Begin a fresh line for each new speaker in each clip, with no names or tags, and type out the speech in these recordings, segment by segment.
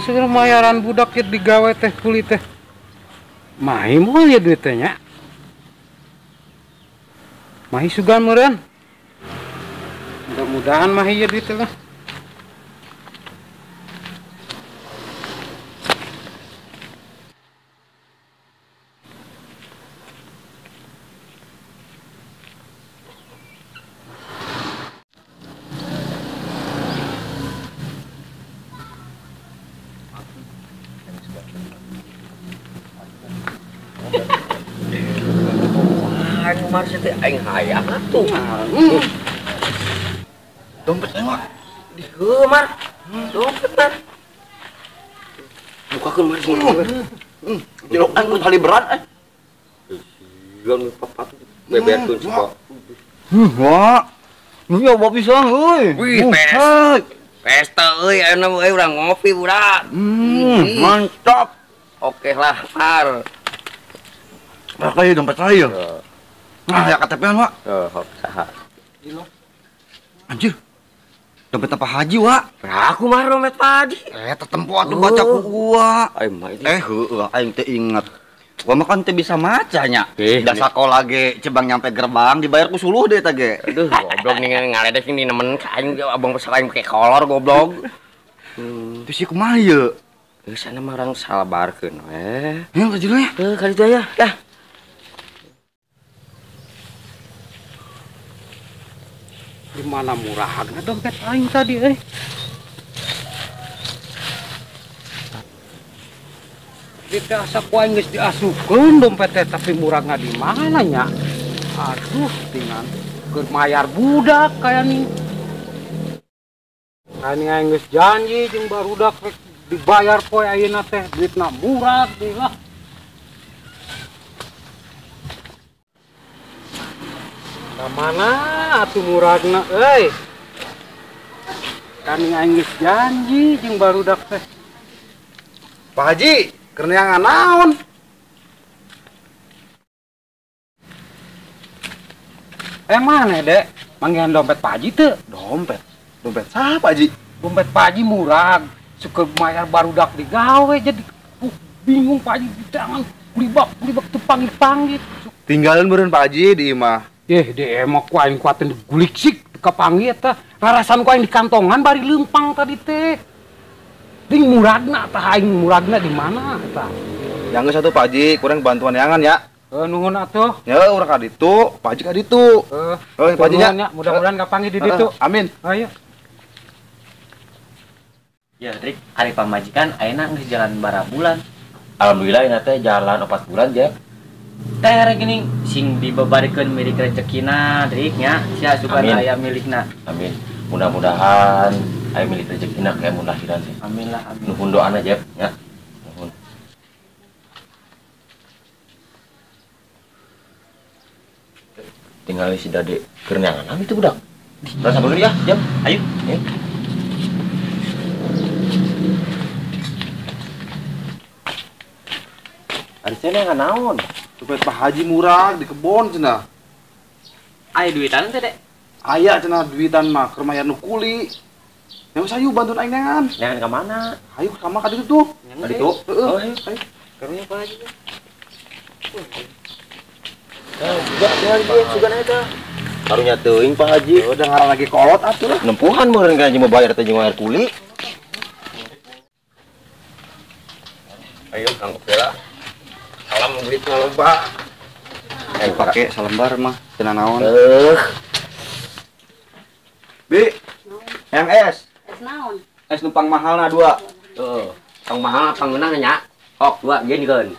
segala mayaran budak ya digawe teh kulit teh. Mahi moal ya duitnya. Mahi sugan meureun. Mudah-mudahan mahi ya duitnya lah.
Mar teh aing hayang atuh. Dompet mah di Mar. Dompet Mar. Bukakeun Mar semua. Jerok aing kali berat Gan papat beberkeun coba.
Wah. Nu nyoba pisan euy.
Wih, pesta euy anu euy urang ngopi budak.
Mantap.
Oke lah, Mar.
Pakai dompet saya. Nah, ya KTP-an, Wak.
Saha.
Anjir. Dompet apa haji, Wak?
Aku mah dompet Pak Haji.
Tetempo atuh baca ku gua.
Aing mah
Heueuh, aing teh inget. Gua mah kan teh bisa macanya. Da
Nih.
sakola ge cebang nyampe gerbang dibayar ku suluh deh eta ge.
Aduh, goblok nih ngaledek ini nemen ka aing abang pesan aing pake kolor goblok.
Terus ieu kumaha ieu?
Geus sana mah urang salabarkeun we.
Ya kajulnya.
Kali teh ya. Dah.
Di mana murahna dompet aing tadi Kita asa ku aing geus diasukeun dompet teh tapi murahna di mana nya? Aduh, tingan keur mayar budak kaya nih. Kani aing geus janji jeung barudak rek dibayar poe ayeuna teh duitna murah deui lah. Mana atuh muradna euy? Kani aing geus janji jeung barudak teh.
Pak Haji, keur neangan naon?
Mana Dek? Manggihan dompet Pak Haji teu?
Dompet. Dompet saha, Pak Haji?
Dompet Pak Haji murah. Suka mayar barudak digawe jadi bingung Pak Haji jangan kulibak teu panggil-panggil.
Tinggalin beureun Pak Haji di imah.
Deh emang ku aing kuatin gulik sik ka panggil teh. Ngarasan ku aing di kantongan bari leumpang tadi teh. Ding muradna tah aing muradna di mana tah?
Yang satu Pak Haji, kurang bantuan neangan ya.
Nuhun atuh.
Ya urang ka ditu, Pak Haji ka ditu. Pak Haji nya.
Mudah-mudahan kapanggih di ditu.
Amin.
Ayo.
Ya, Trik, hari pamajikan ayeuna geus jalan bara bulan. Alhamdulillah ieu teh jalan 4 bulan je. Teh gini sing dibebarikeun milik rezekina, Trik nya, sia sugan aya milikna.
Amin. Mudah-mudahan aya milik rezekina kayak mudahiran sih.
Amin lah, amin.
Nuhun doana Jep ya. Nuhun. Tinggal si Dade keur neangan itu budak. Rasa dulu ya, Jep. Ayo. Ya. Ari cenah nganaon?
Dompet Pak Haji murah di kebon cenah.
Aya duitan teh, Dek?
Aya cenah duitan mah keur mayar nu kuli. Yang sayu bantuan aing neangan.
Neangan ka mana?
Ayo sama ka ditu tuh.
Ka ditu?
Heeh.
Ayo.
Karunya apa aja?
Juga dia sugan eta. Karunya teuing Pak Haji.
Udah ngaran lagi kolot atuh lah.
Nempuhan meureun kan jeung bayar teh jeung bayar kuli. Ayo anggap heula. Salam duit loba.
Aing pake salembar mah cenah naon. Bi. Yang es.
Es naon?
Es numpang mahalna 2.
Tuh, tong mahal apa ngeunah nya? Hok 2 gieun.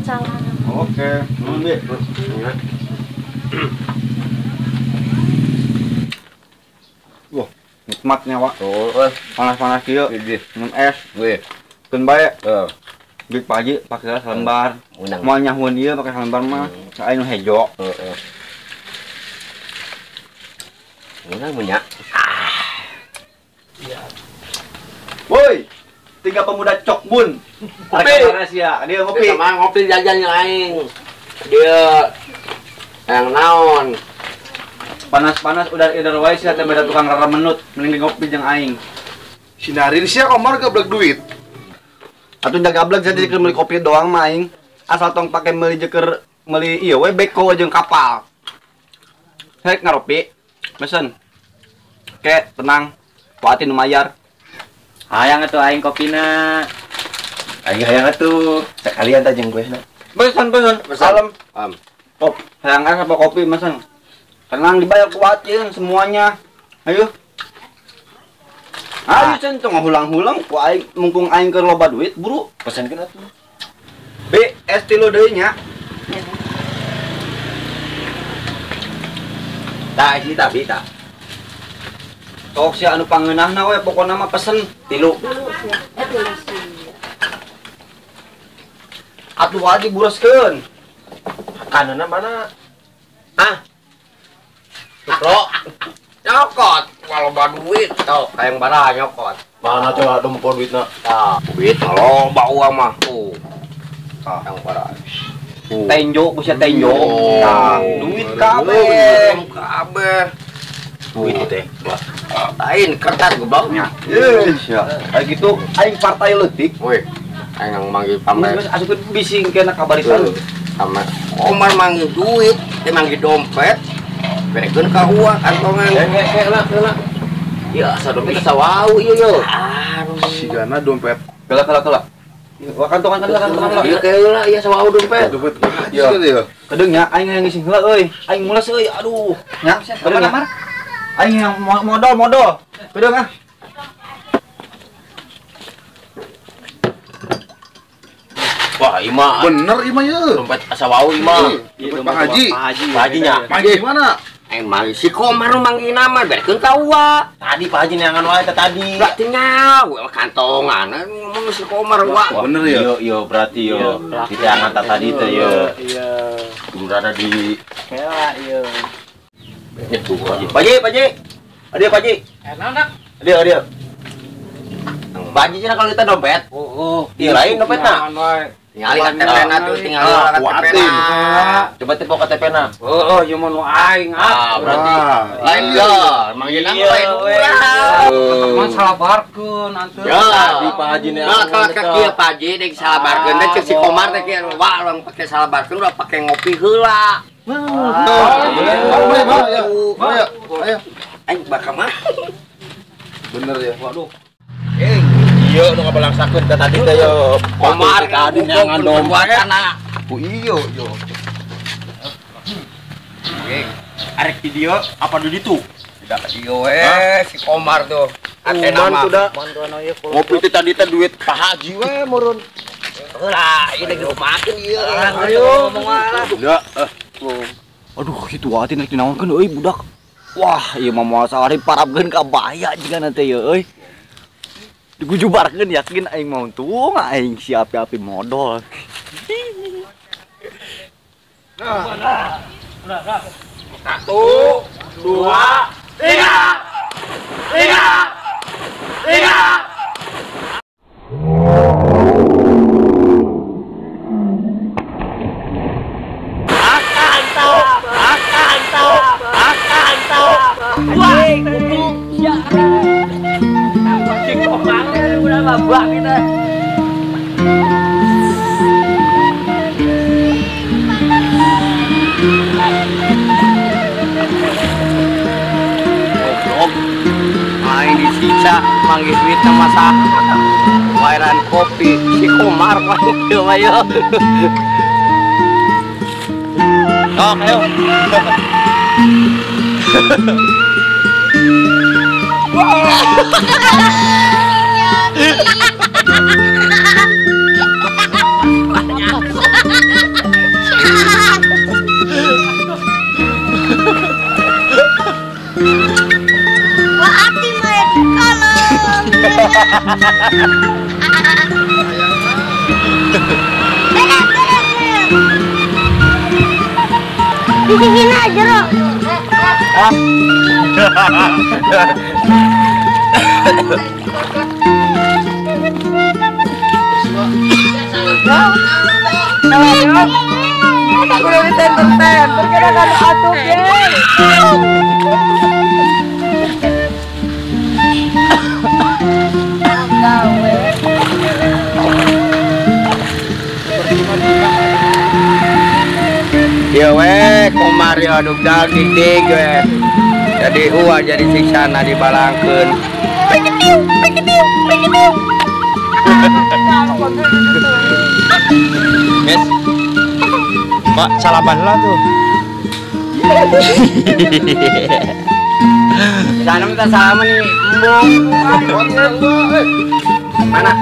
Salah.
Oke. Bi. Wah, nikmatnya Wak.
Tuh,
Panas-panas kieu. Minum es.
weh.
Keun bae.
Tuh,
Duit Pak Haji pake salembar.
undang.
Moal nyahun ieu pake salembar mah. Aing nu hejo.
Heeh. Undang mun nya.
Woi, 3 pemuda cokbun. Kopi. Rahasia, dia kopi.
Sama ngopi jajan yang aing. Dia yang naon?
Panas-panas udah wae sia teh beda tukang raramenut mending ngopi jeung aing.
Sinarin sia Komar gablek duit.
Atuh da gablek jadi meuli kopi doang mah aing. Asal tong pake meuli jeker meuli ieu we beko jeung kapal. Hek ngaropi. Mesen. Oke, tenang. Kuatin nu mayar.
Hayang atuh aing kopina.
Aing hayang atuh sekalian teh jeung gue na.
Pesan. Salam. Kop, hayang apa kopi mesen. Tenang dibayar kuatin semuanya. Ayo. Ayo centong ngulang-ulang ku aing mumpung aing keur loba duit buru.
Pesankeun atuh.
B es tilu deui nya.
Tah hiji tah bi tah.
Sok sia anu pangeunahna we pokona mah pesen tilu. Atuh wae dibureskeun.
Kanana mana?
Bro, nyokot, kalau duit, tau, kayak barang nyokot.
Mana coba dompet duitna?
Tah, duit kalau bawa mah tuh, yang barang.
Tenjo ku sia tenjo.
Nah,
Duit kabeh.
Duit teh.
Lain kertas gobloknya.
Sia. Kayak gitu aing partai leutik.
Woi, yang manggil pamer.
Geus asukeun bising kena kabarisan.
Sama Omar manggil duit, dia manggil dompet. Berekeun ka uang kantongan.
Kela.
Ya, sa dompet sawau ieu yo.
Sigana dompet.
Kela. Wa kantongan kan.
Ieu keula ieu sawau dompet.
Dompet
Ya.
ya.
Kedeung nya aing yang ngising heula euy. Aing mules euy. Aduh. Nya, kedeung nya. Aing yang modal. Kedeung ah.
Wah, ima
Bener ieu mah ye.
dompet sawau ima.
Dompet Pak Haji.
Pak Haji nya.
Pak Haji di mana?
Manggil si Komar manggil nama berekeun ka uang.
Tadi Pak Haji neangan wae teh tadi.
Berarti nyawa kantongan ngomong si Komar wa.
Bener ya.
Yo berarti yo. Diteangan tadi teh yo. Iya. Urana di
Kela ieu.
itu
Pak Haji. Adia Pak Haji.
Enak.
Adia. Pak Haji cenah kalau kita dompet. Iya lain dompetna. Tinggal KTP-na tuh, tinggal KTP-na.
Coba tepok KTP-na.
Oh, ieu mah nu aing
Berarti lain
Iya.
ya, manggil nama lain urang.
Mah salabarkeun anteureun.
Ya,
Tadi Pak Haji nih.
kalau ke kieu Pak Haji deui salabarkeun teh cek si Komar teh kieu wah orang pake salabarkeun udah pake ngopi heula.
Ayo.
Aing bakal mah.
Bener ya. Waduh.
Iya, nu ngabalangsakeun teh tadi teh yo.
Komar
tadi neangan dompet.
Oh iya.
Arek video apa dulu itu?
Tidak video si Komar tuh. Ate
Man
nama.
sudah. Ngopi teh tadi teh duit Pak Haji we murun.
Lah, ini dirumakeun ieu.
Ayo ngomong lah. Udah. Aduh, itu hati nek dinaonkeun euy budak. Wah, ieu mah moal sawari parabkeun ka baya jiga nanti ye euy. Digujubarkeun yakin aing mau untung aing si api-api modal.
Satu, dua, tiga. Main disiksa manggil duit sama saha. Bayaran kopi si Komar waduh ayo. Sok ayo.
Disini aja, Ro.
Aku udah di tender,
juragan atuh geng.
Ya we, komari aduk daging we. Jadi jadi siksana dibalangkeun.
Guys. Pak, salaman lah tuh.
Sana minta salaman nih, embung. Mana?